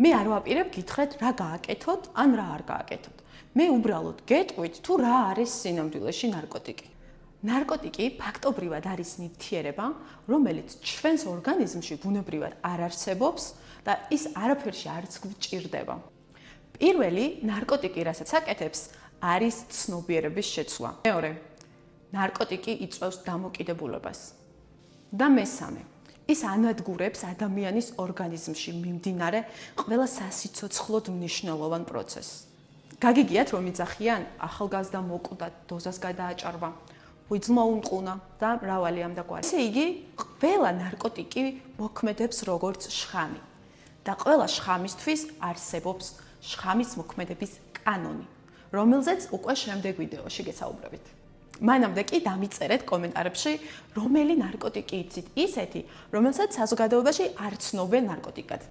მე არ ვაპირებ გითხრათ რა გააკეთოთ ან რა არ გააკეთოთ. მე უბრალოდ გეტყვით თუ რა არის სინამდვილეში ნარკოტიკი. ნარკოტიკი ფაქტობრივად არის ნივთიერება, რომელიც ჩვენს ორგანიზმში ბუნებრივად არ არსებობს და ის არაფერში არც გვჭირდება. პირველი ნარკოტიკი, რასაც აკეთებს, არის ცნობიერების შეცვლა. მეორე, ნარკოტიკი იწვევს დამოკიდებულებას. და მესამე, ის ანადგურებს ადამიანის ორგანიზმში მიმდინარე ყველა სასიცოცხლოდ მნიშვნელოვან პროცესს. გაგიგიათ რომ იძახიან ახალგაზრდა მოკვდა, დოზას გადააჭარბა, უძლო უმყუნა და მრავალი ამ დაგვარი. ესე იგი, ყველა ნარკოტიკი მოქმედებს როგორც შხამი და ყველა შხამისთვის არსებობს შხამის მოქმედების კანონი, რომელზეც უკვე შემდეგ ვიდეოში გესაუბრებით. მანამდე კი დამიწერეთ კომენტარებში, რომელი ნარკოტიკი იცით ისეთი, რომელსაც საზოგადოებაში არ ცნობენ ნარკოტიკად.